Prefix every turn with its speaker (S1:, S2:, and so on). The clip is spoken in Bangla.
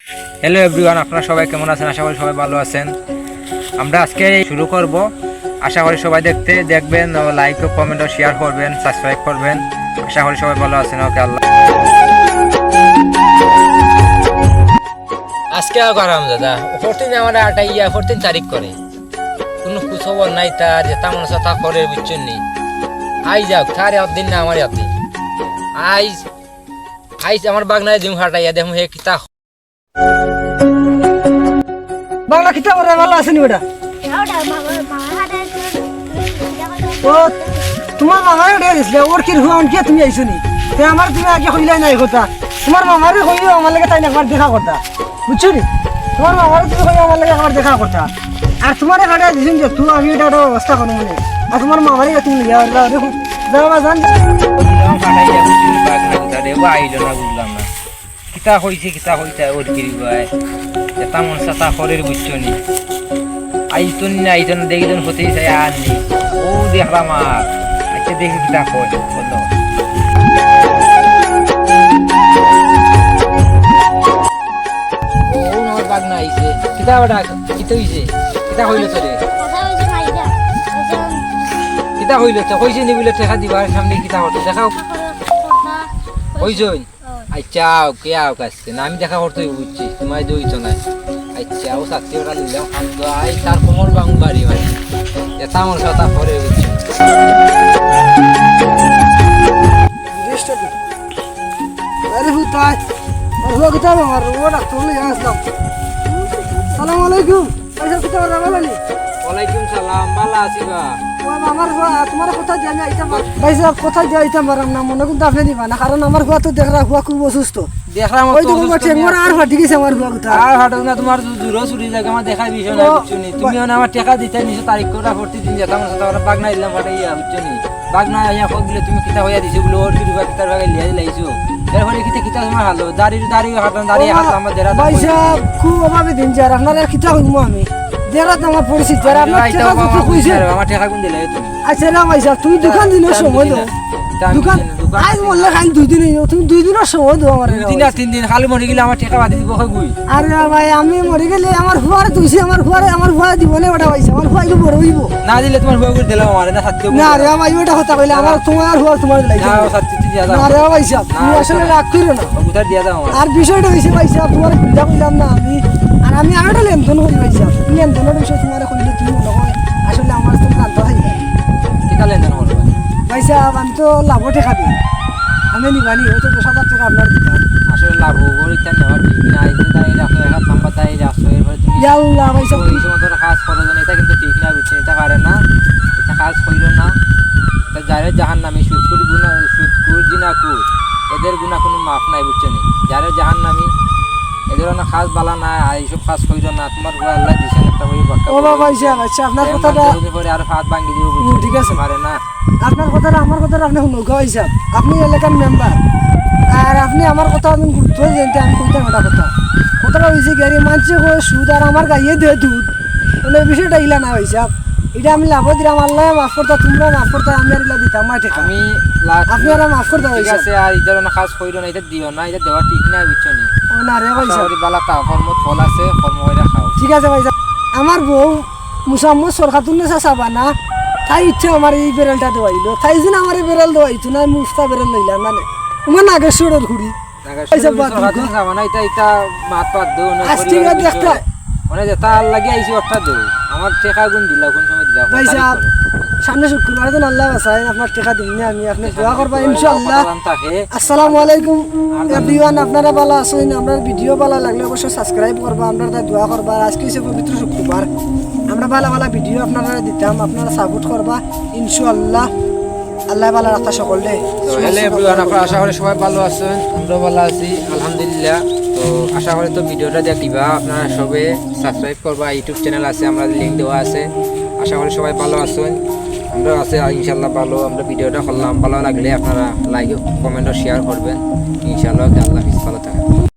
S1: হ্যালো এভরিওয়ান, আপনারা সবাই কেমন আছেন? আশা করি সবাই ভালো আছেন। আমরা আজকে শুরু করব, আশা করি সবাই দেখবেন, লাইক ও কমেন্ট ও শেয়ার করবেন, সাবস্ক্রাইব করবেন। আশা করি সবাই ভালো আছেন। ওকে, আল্লাহ। আজকে গরম দাদা 14 আমার 14 তারিখ করে কোনো খবর নাই তার, যে তেমন তা করে বুঝছেন নি। আই যাক তার একদিন না আমার একদিন আইজ আইজ আমার বাগনায় দিম হাটাইয়া দেখুন হে কিতা
S2: বাংলা কিতাব ভালো আছে নি বেটা? ও তোমার মামারে উঠে গেছিল, ওর কি হুয়ান কি তুমি আইছো নি? তে আমার তুমি আগে কইলাই নাই কথা, তোমার মামারে কইও আমার লাগে তাই না একবার দেখা করতা, বুঝছো নি? তোমার মামারে তুমি কইও আমার লাগে একবার দেখা করতা। আর তোমারে কাটা দিছেন যে তুই আমি এটা ব্যবস্থা করব মনে, আর তোমার মামারে তুমি নিয়ে আল্লাহ দেখুন যাওয়া জান
S1: হাটাইয়া বুঝলি বাগনা কোথা দেবো আইল না, বুঝলাম না কিতা হইছে ওর কিরি ভাই তেমন তা করে বুঝছো নি। আইতন না দেখিজন হতেই চাই আর নি, ও দেখলাম আর আচ্ছা দেখি কিতা কয় বলো। ও আমার বাগনা আইছে কিতা ওটা কিতা হইছে কিতা হইল তোরে কিতা হইল তো কইছে নি বলে টেকা দিবার সামনে কিতা হতো দেখাও কইছই। আচ্ছা কে আও কাছে না আমি দেখা করতে বুঝছি তোমায় দইতো না। আচ্ছা ও সাথে ওরা নিলাম খাদ্য আই তার কোমর বাঙ বাড়ি ভাই এটা আমার কথা পরে বুঝছি।
S2: আরে হুতাই আর হুয়া কিতাব আমার ওটা তুমি আসলাম। আসসালামু আলাইকুম, পয়সা কিতাব রামালানি।
S1: ওয়ালাইকুম সালাম, ভালো আছি বা?
S2: আমার তোমার কোথায় জানি আইতাম ভাই সাহেব, কোথায় যাই আইতাম পারাম না, মনে কিন্তু আপনি নিবা না, কারণ আমার হুয়া তো দেখরা হুয়া খুব অসুস্থ।
S1: দেখলাম
S2: ওই তো টেঙ্গর আর ফাটি গেছে আমার হুয়া কথা।
S1: আর হাঁটো না তোমার দূরও ছুটি জায়গা আমার দেখাই বিষয় না বুঝছো নি। তুমি আমার টাকা দিতে নিছো তারিখ করে প্রতিদিন যেতাম আমার সাথে আমরা বাগনা দিলাম ফাটাইয়া বুঝছো নি। বাগনা আইয়া কই বলে তুমি কিতা হইয়া দিছো বলে ওর কিরবা কিতার ভাগে লিয়া লাইছো। এরপরে কিতা তোমার হালো দাড়ি হাঁটান দাঁড়িয়ে হাত আমার দেরা
S2: ভাই সাহেব খুব অভাবে দিন যার আপনার আর কিতা হইমু আমি দেরা তো আমার পরিচিত যারা আপনার টাকা কত কইছে
S1: আমার টাকা কোন দিলে তুমি?
S2: আচ্ছা না ভাই সাহেব তুমি দোকান দিনের সময় দাও, দোকান আজ বললে খালি 2 দিন তুমি 2 দিনের সময় দাও আমার।
S1: 2 দিন আর 3 দিন খালি মরে গেলে আমার টাকা বাদি দিব কই?
S2: আরে ভাই আমি মরে গেলে আমার হুয়ার তুইছে আমার হুয়া দিব না ওটা ভাই আমার হুয়া বড় হইব
S1: না দিলে তোমার হুয়া করে দিলাম আমার না সত্যি
S2: না রে ভাই ওটা কথা কইলে আমার তোমার হুয়া তোমার লাগবে
S1: না সত্যি দিয়া দাও
S2: না রে ভাই সাহেব তুমি আসলে রাগ কইরো না,
S1: উধার দিয়া দাও আমার।
S2: আর বিষয়টা হইছে ভাই সাহেব তোমার বুঝা কইলাম না আমি, আর আমি আরেকটা লেনদেন করি ভাই সাহেব, লেনদেনের বিষয় তোমার কইলে তুমি মনে হয় আসলে আমার তো জানতে হয়
S1: কিতা লেনদেন করবে
S2: ভাই সাহেব? আমি তো লাভ টাকা দিই, আমি নিবানি হয়তো 10,000 টাকা আপনার দিতাম।
S1: আসলে লাভ করিতা নেওয়া ঠিক না, এই যে তাই রাখো এক হাত নাম্বার তাই রাখো এরপরে তুমি
S2: ইয়াল্লাহ ভাই সাহেব
S1: এই সময় তোর কাজ করো না, এটা কিন্তু ঠিক না বুঝছি। এটা পারে না, এটা কাজ কইল না, এটা যারে জাহান্নামী সুদকুর জিনাকুর এদের গুনাহ কোনো মাফ নাই বুঝছো নি। যারে জাহান্নামী এদের না কাজ বালা না, এইসব কাজ কইল না। তোমার ঘর আল্লাহ দিছেন একটা বই বাক্কা
S2: ও বাবা ভাই সাহেব আচ্ছা আপনার কথাটা
S1: পরে আর হাত ভাঙি দিব বুঝছো,
S2: ঠিক আছে
S1: পারে না।
S2: আপনার কথাটা আমার কথাটা আপনি শুনুন গো হিসাব, আপনি এলাকার মেম্বার আর আপনি আমার কথা আমি গুরুত্ব দিতে আমি কইতাম এটা কথাটা হয়েছে গাড়ি মানছে সুদ আর আমার গাইয়ে দে দুধ, মানে বিষয়টা ইলা না হিসাব, এটা আমি লাভ দিলাম আল্লাহ মাফ করতা তোমরা মাফ করতা আমি আর ইলা দিতাম মাঠে
S1: আমি
S2: আপনি আর মাফ করতে
S1: ঠিক আছে। আর এই ধরনের কাজ কইল না, এটা দিও না, এটা দেওয়া ঠিক না বুঝছো নি।
S2: ও না রে ভাই সাহেব
S1: বালা তা কর্ম ফল আছে, কর্ম করে খাও।
S2: ঠিক আছে ভাই সাহেব, আমার বউ মুসাম্মদ সরকার তুললে চাবা না, তাই ইচ্ছা আমার এই বেরেলটা দেওয়াইলো, তাই যেন আমার এই বেরেল দেওয়াইতো না, আমি উস্তা বেরেল লইলাম মানে আমার নাগেশ্বরের ঘুরি সামনে শুক্রবার দিন আল্লাহ বাসায় আপনার টেকা দিন না, আমি আপনার দোয়া করবো ইনশাআল্লাহ। আসসালামু আলাইকুম এভরিওয়ান, আপনারা ভালো আছেন? আমরা ভিডিও ভালো লাগলে অবশ্যই সাবস্ক্রাইব করবা, আপনারা দোয়া করবা। আজকে হচ্ছে পবিত্র শুক্রবার, আমরা ভালো ভিডিও আপনারা দিতাম, আপনারা সাপোর্ট করবা ইনশাআল্লাহ। আল্লাহ ভালো রাখা সকলে।
S1: হ্যালো এভরিওয়ান, আপনারা আশা করি সবাই ভালো আছেন, আমরাও ভালো আছি আলহামদুলিল্লাহ। তো আশা করি তো ভিডিওটা দেখিবা, আপনারা সবে সাবস্ক্রাইব করবা, ইউটিউব চ্যানেল আছে, আমরা লিঙ্ক দেওয়া আছে। আশা করি সবাই ভালো আছেন, আমরা আছে ইনশাল্লাহ ভালো। আমরা ভিডিওটা করলাম, ভালো লাগলে আপনারা লাইক কমেন্ট ও শেয়ার করবেন ইনশাল্লাহ। আল্লাহ হাফেজ, ভালো থাকেন।